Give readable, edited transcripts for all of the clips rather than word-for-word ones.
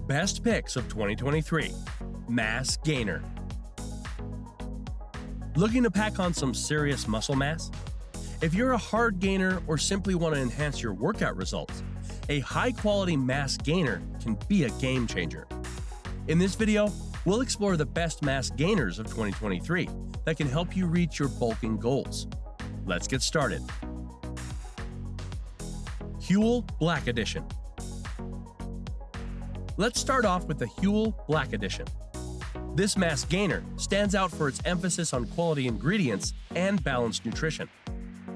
Best picks of 2023. Mass Gainer. Looking to pack on some serious muscle mass? If you're a hard gainer or simply want to enhance your workout results, a high-quality mass gainer can be a game changer. In this video, we'll explore the best mass gainers of 2023 that can help you reach your bulking goals. Let's get started. Huel Black Edition. Let's start off with the Huel Black Edition. This mass gainer stands out for its emphasis on quality ingredients and balanced nutrition.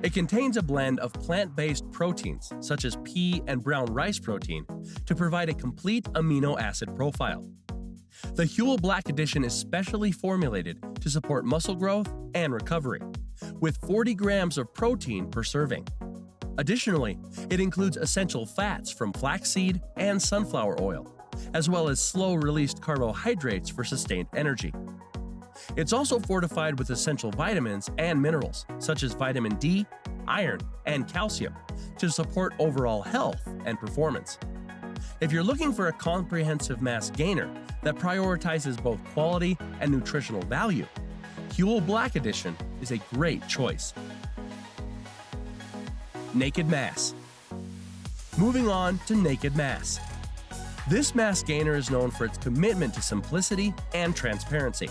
It contains a blend of plant-based proteins, such as pea and brown rice protein, to provide a complete amino acid profile. The Huel Black Edition is specially formulated to support muscle growth and recovery, with 40 grams of protein per serving. Additionally, it includes essential fats from flaxseed and sunflower oil, as well as slow-released carbohydrates for sustained energy. It's also fortified with essential vitamins and minerals, such as vitamin D, iron, and calcium, to support overall health and performance. If you're looking for a comprehensive mass gainer that prioritizes both quality and nutritional value, Huel Black Edition is a great choice. Naked Mass. Moving on to Naked Mass. This mass gainer is known for its commitment to simplicity and transparency.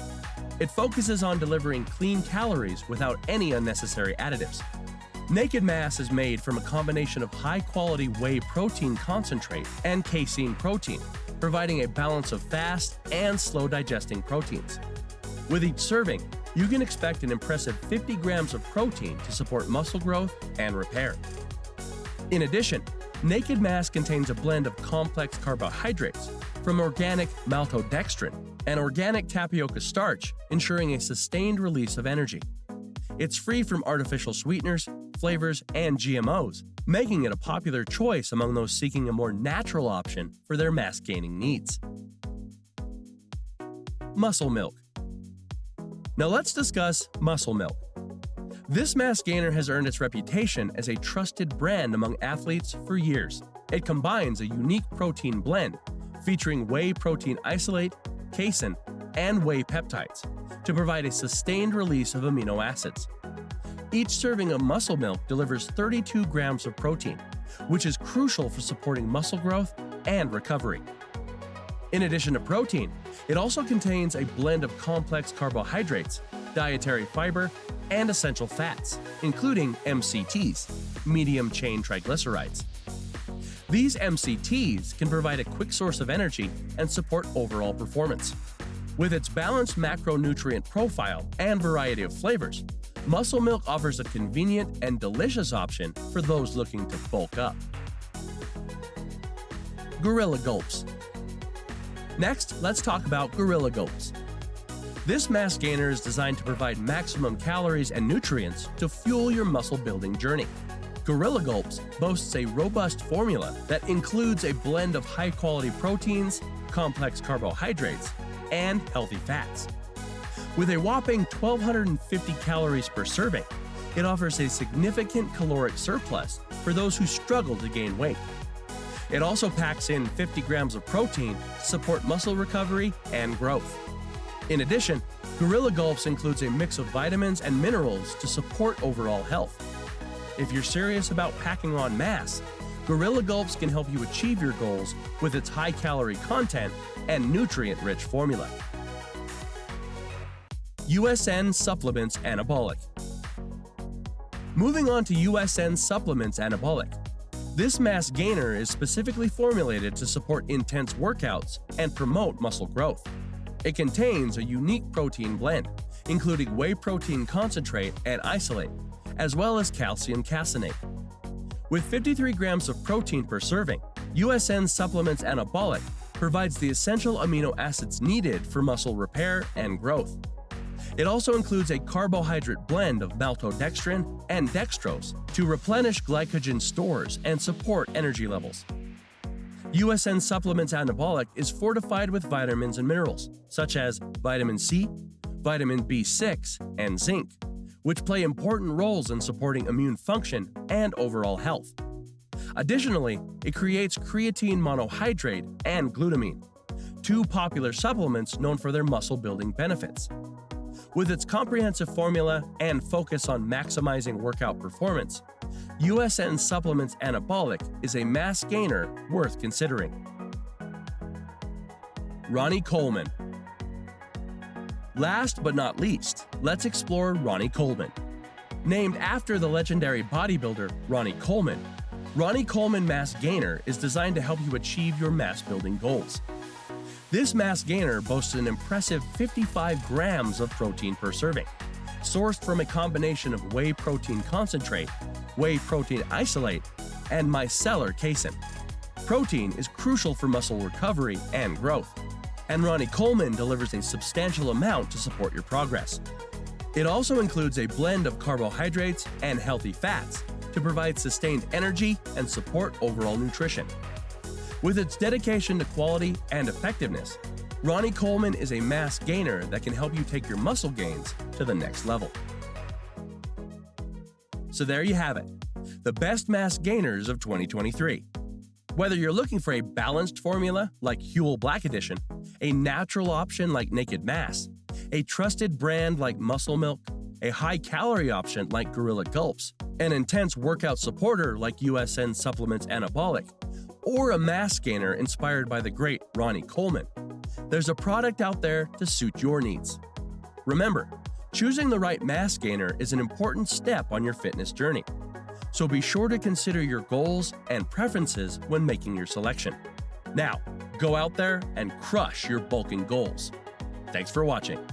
It focuses on delivering clean calories without any unnecessary additives. Naked Mass is made from a combination of high-quality whey protein concentrate and casein protein, providing a balance of fast and slow-digesting proteins. With each serving, you can expect an impressive 50 grams of protein to support muscle growth and repair. In addition, Naked Mass contains a blend of complex carbohydrates from organic maltodextrin and organic tapioca starch, ensuring a sustained release of energy. It's free from artificial sweeteners, flavors, and GMOs, making it a popular choice among those seeking a more natural option for their mass-gaining needs. Muscle Milk. Now let's discuss Muscle Milk. This mass gainer has earned its reputation as a trusted brand among athletes for years. It combines a unique protein blend featuring whey protein isolate, casein, and whey peptides to provide a sustained release of amino acids. Each serving of Muscle Milk delivers 32 grams of protein, which is crucial for supporting muscle growth and recovery. In addition to protein, it also contains a blend of complex carbohydrates, dietary fiber, and essential fats, including MCTs, medium-chain triglycerides. These MCTs can provide a quick source of energy and support overall performance. With its balanced macronutrient profile and variety of flavors, Muscle Milk offers a convenient and delicious option for those looking to bulk up. Gorilla Gulps. Next, let's talk about Gorilla Gulps. This mass gainer is designed to provide maximum calories and nutrients to fuel your muscle-building journey. Gorilla Gulps boasts a robust formula that includes a blend of high-quality proteins, complex carbohydrates, and healthy fats. With a whopping 1,250 calories per serving, it offers a significant caloric surplus for those who struggle to gain weight. It also packs in 50 grams of protein to support muscle recovery and growth. In addition, Gorilla Gulps includes a mix of vitamins and minerals to support overall health. If you're serious about packing on mass, Gorilla Gulps can help you achieve your goals with its high-calorie content and nutrient-rich formula. USN Supplements Anabolic. Moving on to USN Supplements Anabolic. This mass gainer is specifically formulated to support intense workouts and promote muscle growth. It contains a unique protein blend, including whey protein concentrate and isolate, as well as calcium caseinate. With 53 grams of protein per serving, USN Supplements Anabolic provides the essential amino acids needed for muscle repair and growth. It also includes a carbohydrate blend of maltodextrin and dextrose to replenish glycogen stores and support energy levels. USN Supplements Anabolic is fortified with vitamins and minerals, such as vitamin C, vitamin B6, and zinc, which play important roles in supporting immune function and overall health. Additionally, it creates creatine monohydrate and glutamine, two popular supplements known for their muscle-building benefits. With its comprehensive formula and focus on maximizing workout performance, USN Supplements Anabolic is a mass gainer worth considering. Ronnie Coleman. Last but not least, let's explore Ronnie Coleman. Named after the legendary bodybuilder Ronnie Coleman Mass Gainer is designed to help you achieve your mass-building goals. This mass gainer boasts an impressive 55 grams of protein per serving, sourced from a combination of whey protein concentrate, whey protein isolate, and micellar casein. Protein is crucial for muscle recovery and growth, and Ronnie Coleman delivers a substantial amount to support your progress. It also includes a blend of carbohydrates and healthy fats to provide sustained energy and support overall nutrition. With its dedication to quality and effectiveness, Ronnie Coleman is a mass gainer that can help you take your muscle gains to the next level. So there you have it, the best mass gainers of 2023. Whether you're looking for a balanced formula like Huel Black Edition, a natural option like Naked Mass, a trusted brand like Muscle Milk, a high-calorie option like Gorilla Gulps, an intense workout supporter like USN Supplements Anabolic, or a mass gainer inspired by the great Ronnie Coleman, there's a product out there to suit your needs. Remember, choosing the right mass gainer is an important step on your fitness journey. So be sure to consider your goals and preferences when making your selection. Now, go out there and crush your bulking goals. Thanks for watching.